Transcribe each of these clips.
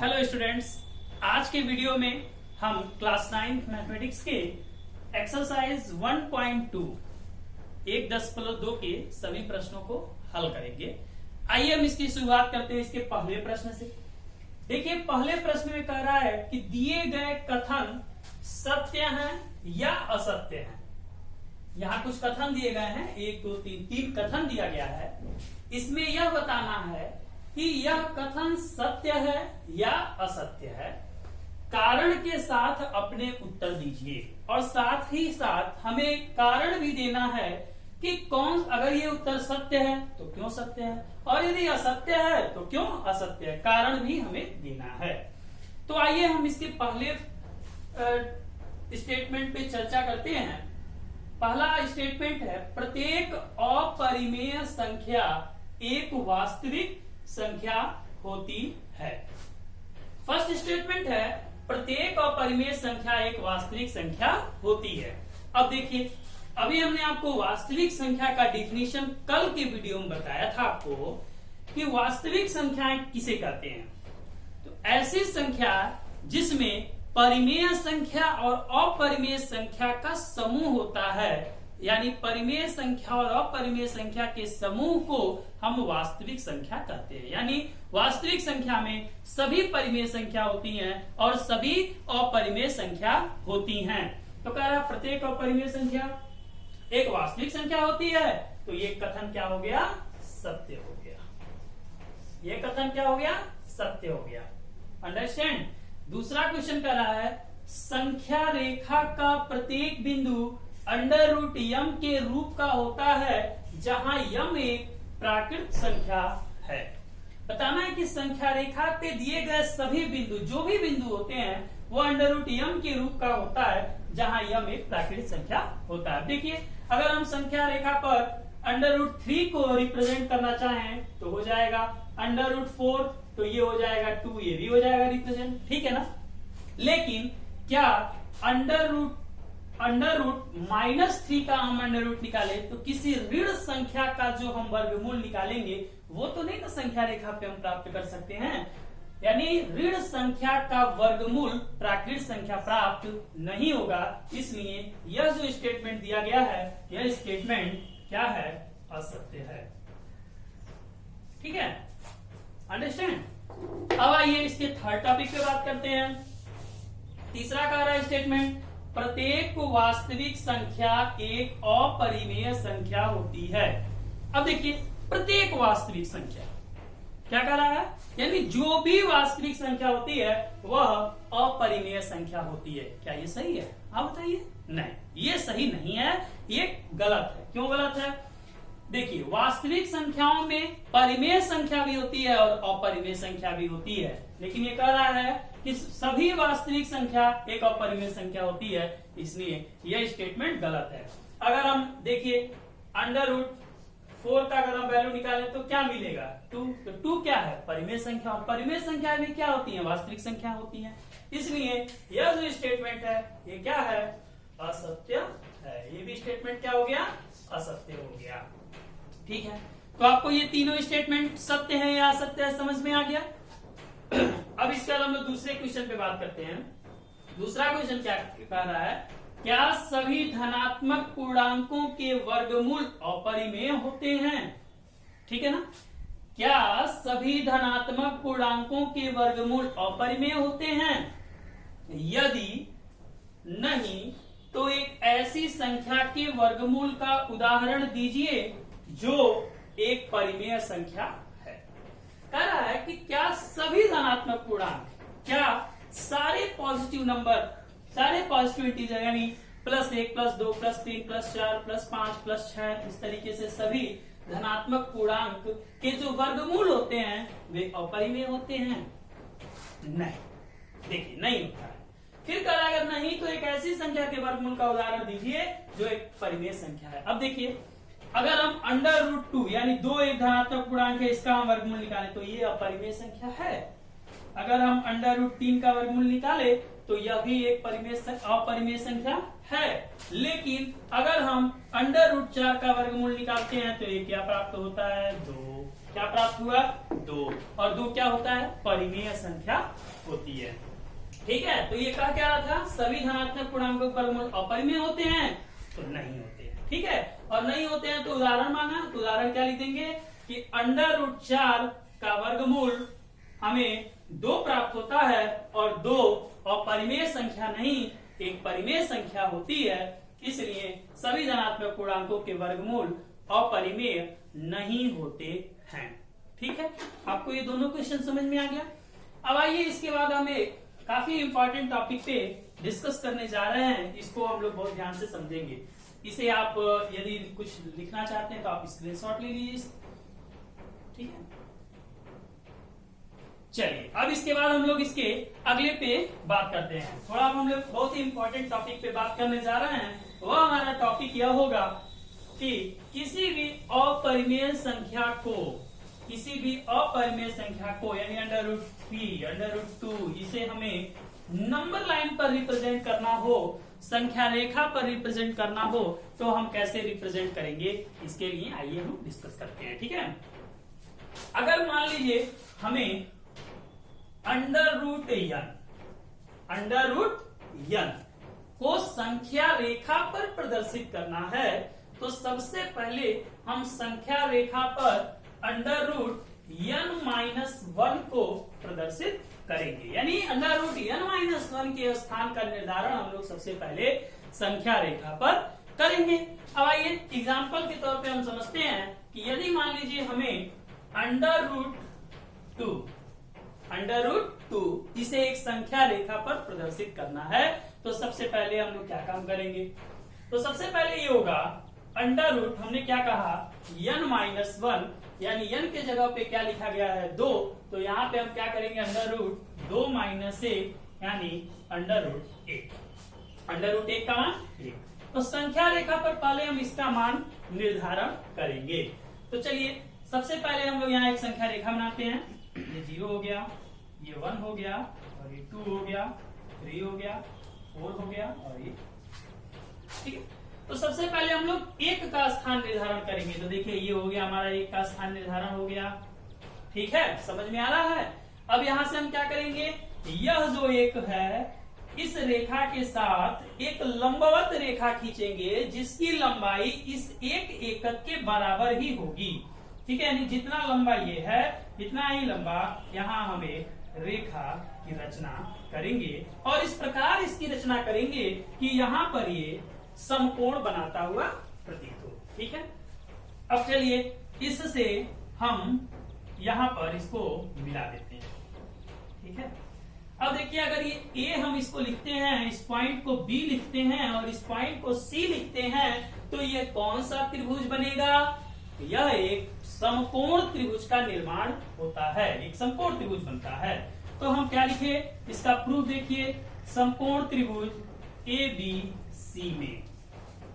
Hello students, आज के video में हम क्लास 9 मैथमेटिक्स के एक्सरसाइज 1.2 1.2 के सभी प्रश्नों को हल करेंगे। आइए हम इसकी शुरुआत करते हैं इसके पहले प्रश्न से। देखिए, पहले प्रश्न में कह रहा है कि दिए गए कथन सत्य हैं या असत्य हैं। यहाँ कुछ कथन दिए गए हैं, 1 2 3 कथन दिया गया है। इसमें यह बताना है कि यह कथन सत्य है या असत्य है। कारण के साथ अपने उत्तर दीजिए और साथ ही साथ हमें कारण भी देना है कि कौन, अगर ये उत्तर सत्य है तो क्यों सत्य है और यदि असत्य है तो क्यों असत्य है, कारण भी हमें देना है। तो आइए हम इसके पहले स्टेटमेंट पे चर्चा करते हैं। पहला स्टेटमेंट है, प्रत्येक अपरिमेय संख्या एक वास्तविक संख्या होती है। फर्स्ट स्टेटमेंट है, प्रत्येक अपरिमेय संख्या एक वास्तविक संख्या होती है। अब देखिए, अभी हमने आपको वास्तविक संख्या का डिफिनीशन कल के वीडियो में बताया था आपको कि वास्तविक संख्याएं किसे कहते हैं। तो ऐसी संख्या जिसमें परिमेय संख्या और अपरिमेय संख्या का समूह होता है, यानी परिमेय संख्या और अपरिमेय संख्या के समूह को हम वास्तविक संख्या कहते हैं। यानी वास्तविक संख्या में सभी परिमेय संख्या होती हैं और सभी अपरिमेय संख्या होती हैं। तो कह रहा प्रत्येक अपरिमेय संख्या एक वास्तविक संख्या होती है, तो ये कथन क्या हो गया? सत्य हो गया। ये कथन क्या हो गया? सत्य हो गया। अंडरस्टैंड। दूसरा क्वेश्चन कह रहा है, संख्या रेखा का प्रत्येक बिंदु अंडर रूट यम के रूप का होता है जहां यम एक प्राकृत संख्या है। बताना है कि संख्या रेखा पे दिए गए सभी बिंदु, जो भी बिंदु होते हैं वो अंडर रूट यम के रूप का होता है जहां यम एक प्राकृत संख्या होता है। देखिए, अगर हम संख्या रेखा पर अंडर रूट 3 को रिप्रेजेंट करना चाहें तो हो जाएगा अंडर रूट 4, तो ये हो जाएगा 2, ये भी हो जाएगा रिप्रेजेंट, ठीक है ना। लेकिन क्या अंडर रूट -3 का हम अंडर रूट निकाले तो किसी ऋण संख्या का जो हम वर्गमूल निकालेंगे वो तो नहीं ना संख्या रेखा पे हम प्राप्त कर सकते हैं। यानी ऋण संख्या का वर्गमूल प्राकृत संख्या प्राप्त नहीं होगा। इसलिए यह जो स्टेटमेंट दिया गया है, यह स्टेटमेंट क्या है? असत्य है। ठीक है, अंडरस्टैंड। अब आइए इसके थर्ड टॉपिक पे बात करते हैं। तीसरा कह रहा है स्टेटमेंट, प्रत्येक वास्तविक संख्या एक अपरिमेय संख्या होती है। अब देखिए, प्रत्येक वास्तविक संख्या क्या कह रहा है? यानी जो भी वास्तविक संख्या होती है वह अपरिमेय संख्या होती है। क्या ये सही है? आप बताइए। नहीं, ये सही नहीं है, ये गलत है। क्यों गलत है? देखिए, वास्तविक संख्याओं में परिमेय संख्या भी होती है और अपरिमेय संख्या भी होती है, लेकिन ये कह रहा है कि सभी वास्तविक संख्या एक अपरिमेय संख्या होती है, इसलिए यह स्टेटमेंट गलत है। अगर हम देखिए अंडर रूट 4 का अगर हम वैल्यू निकालें तो क्या मिलेगा? 2। तो 2 क्या है? परिमेय संख्या। परिमेय संख्या भी क्या होती है? वास्तविक संख्या होती है। इसलिए यह जो स्टेटमेंट है ये क्या है? असत्य है। ये भी स्टेटमेंट क्या हो गया? असत्य हो गया। ठीक है, तो आपको ये तीनों स्टेटमेंट सत्य है या असत्य है समझ में आ गया। अब इसके बाद हम लोग दूसरे क्वेश्चन पे बात करते हैं। दूसरा क्वेश्चन क्या कह रहा है, क्या सभी धनात्मक पूर्णांकों के वर्गमूल अपरिमेय होते हैं? ठीक है ना। क्या सभी धनात्मक पूर्णांकों के वर्गमूल अपरिमेय होते हैं? यदि नहीं तो एक ऐसी संख्या के वर्गमूल का उदाहरण दीजिए जो एक परिमेय संख्या है। कह रहा है कि क्या सभी धनात्मक पूर्णांक, क्या सारे पॉजिटिव नंबर, सारे पॉजिटिव इंटीजर यानी +1 +2 +3 +4 +5 +6 इस तरीके से सभी धनात्मक पूर्णांक के जो वर्गमूल होते हैं वे अपरिमेय होते हैं? नहीं, देखिए नहीं होता है। फिर कह रहा है अगर नहीं तो एक ऐसी संख्या के वर्गमूल का उदाहरण दीजिए जो एक परिमेय संख्या है। अब देखिए, अगर हम अंडर रूट 2 यानी 2 एक धनात्मक पूर्णांक है, इसका हम वर्गमूल निकालें तो ये अपरिमेय संख्या है। अगर हम अंडर रूट 3 का वर्गमूल निकाले तो यह भी एक अपरिमेय संख्या है। लेकिन अगर हम अंडर रूट 4 का वर्गमूल निकालते हैं तो ये क्या प्राप्त होता है? 2। क्या प्राप्त हुआ 2, और 2 क्या होता है परिमेय संख्या होती है। ठीक है, तो ये कहा क्या रहा था सभी धनात्मक पूर्णांकों का वर्गमूल अपरिमेय होते हैं तो नहीं होते हैं। ठीक है, और नहीं होते हैं तो उदाहरण मांगा, तो उदाहरण क्या लिख देंगे कि √4 का वर्गमूल हमें 2 प्राप्त होता है और 2 अपरिमेय संख्या नहीं एक परिमेय संख्या होती है, इसलिए सभी धनात्मक पूर्णांकों के वर्गमूल अपरिमेय नहीं होते हैं। ठीक है, आपको ये दोनों क्वेश्चन समझ में आ गया। अब आइए इसके बाद हम एक काफी इंपॉर्टेंट टॉपिक पे डिस्कस करने जा रहे हैं, इसको हम लोग बहुत ध्यान से समझेंगे। इसे आप यदि कुछ लिखना चाहते हैं तो आप स्क्रीनशॉट ले लीजिए। ठीक है, चलिए अब इसके बाद हम लोग इसके अगले पे बात करते हैं। थोड़ा हम लोग बहुत ही इंपॉर्टेंट टॉपिक पे बात करने जा रहे हैं। वह हमारा टॉपिक यह होगा कि किसी भी अपरिमेय संख्या को यानी √2 इसे हमें नंबर लाइन पर रिप्रेजेंट करना हो, संख्या रेखा पर रिप्रेजेंट करना हो, तो हम कैसे रिप्रेजेंट करेंगे, इसके लिए आइए हम डिस्कस करते हैं। ठीक है, अगर मान लीजिए हमें √n को संख्या रेखा पर प्रदर्शित करना है, तो सबसे पहले हम संख्या रेखा पर √n-1 को प्रदर्शित करेंगे, यानी √n-1 के स्थान का निर्धारण हम लोग सबसे पहले संख्या रेखा पर करेंगे। अब आइए एग्जाम्पल के तौर पे हम समझते हैं कि यदि मान लीजिए हमें √2 इसे एक संख्या रेखा पर प्रदर्शित करना है, तो सबसे पहले हम लोग क्या काम करेंगे, तो सबसे पहले ये होगा हमने क्या कहा n-1, यानी n के जगह पे क्या लिखा गया है 2, तो यहाँ पे हम क्या करेंगे √2 - 1 यानी √1 का मान 1। तो संख्या रेखा पर पहले हम इसका मान निर्धारण करेंगे। तो चलिए सबसे पहले हम लोग यहाँ एक संख्या रेखा बनाते हैं। ये 0 हो गया, ये 1 हो गया, और ये 2 हो गया, 3 हो गया, 4 हो गया, और ये ठीक है। तो सबसे पहले हम लोग 1 का स्थान निर्धारण करेंगे। तो देखिए ये हो गया हमारा 1 का स्थान निर्धारण हो गया। ठीक है, समझ में आ रहा है। अब यहां से हम क्या करेंगे, यह जो 1 है इस रेखा के साथ एक लंबवत रेखा खींचेंगे जिसकी लंबाई इस 1 एकक के बराबर ही होगी। ठीक है, यानी जितना लंबा ये है इतना ही लंबा यहाँ हमें रेखा की रचना करेंगे, और इस प्रकार इसकी रचना करेंगे कि यहाँ पर ये समकोण बनाता हुआ प्रतीत हो। ठीक है, अब चलिए इससे हम यहाँ पर इसको मिला देते हैं। ठीक है, अब देखिए अगर ये A हम इसको लिखते हैं, इस पॉइंट को B लिखते हैं और इस पॉइंट को C लिखते हैं, तो ये कौन सा त्रिभुज बनेगा, यह एक समकोण त्रिभुज का निर्माण होता है, एक समकोण त्रिभुज बनता है। तो हम क्या लिखे, इसका प्रूफ देखिए, समकोण त्रिभुज ABC में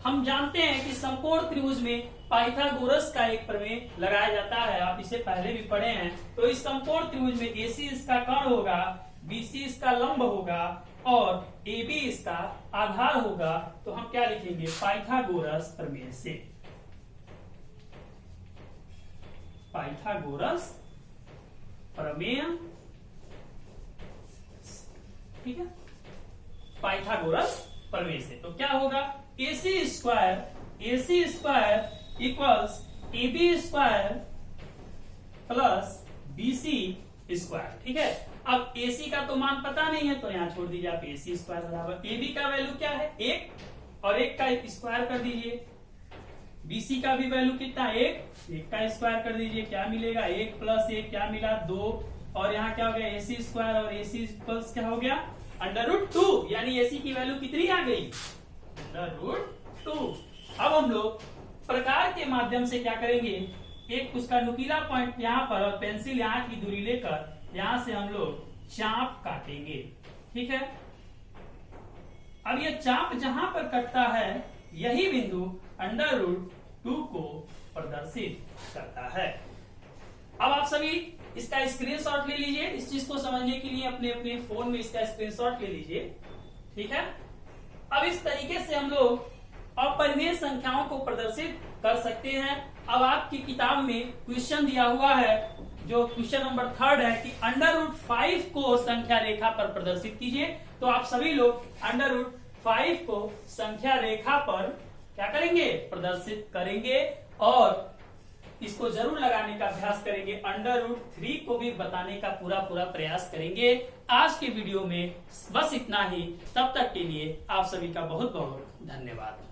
हम जानते हैं कि समकोण त्रिभुज में पाइथागोरस का एक प्रमेय लगाया जाता है, आप इसे पहले भी पढ़े हैं। तो इस समकोण त्रिभुज में AC इसका कर्ण होगा, BC इसका लंब होगा और AB इसका आधार होगा। तो हम क्या लिखेंगे, पाइथागोरस प्रमेय से, पाइथागोरस प्रमेय। ठीक है, पाइथागोरस प्रमेय से तो क्या होगा, AC square equals AB square plus BC square. ठीक है, अब AC का तो मान पता नहीं है, तो यहाँ छोड़ दीजिए आप। AC स्क्वायर बराबर AB का वैल्यू क्या है 1, और 1 का स्क्वायर कर दीजिए। BC का भी वैल्यू कितना 1 का स्क्वायर कर दीजिए, क्या मिलेगा 1 + 1 क्या मिला 2, और यहाँ क्या हो गया AC स्क्वायर और AC प्लस क्या हो गया √2, यानी AC की वैल्यू कितनी आ गई √2। अब हम लोग प्रकार के माध्यम से क्या करेंगे, एक उसका नुकीला पॉइंट यहाँ पर और पेंसिल यहाँ की दूरी लेकर यहां से हम लोग चाप काटेंगे। ठीक है, अब ये चाप जहां पर कटता है यही बिंदु √2 को प्रदर्शित करता है। अब आप सभी इसका स्क्रीनशॉट ले लीजिए, इस चीज को समझने के लिए अपने अपने फोन में इसका स्क्रीनशॉट ले लीजिए। ठीक है, अब इस तरीके से हम लोग अपरिमेय संख्याओं को प्रदर्शित कर सकते हैं। अब आपकी किताब में क्वेश्चन दिया हुआ है, जो क्वेश्चन नंबर 3 है कि √5 को संख्या रेखा पर प्रदर्शित कीजिए। तो आप सभी लोग √5 को संख्या रेखा पर क्या करेंगे, प्रदर्शित करेंगे और इसको जरूर लगाने का अभ्यास करेंगे। √3 को भी बताने का पूरा प्रयास करेंगे। आज के वीडियो में बस इतना ही। तब तक के लिए आप सभी का बहुत बहुत धन्यवाद।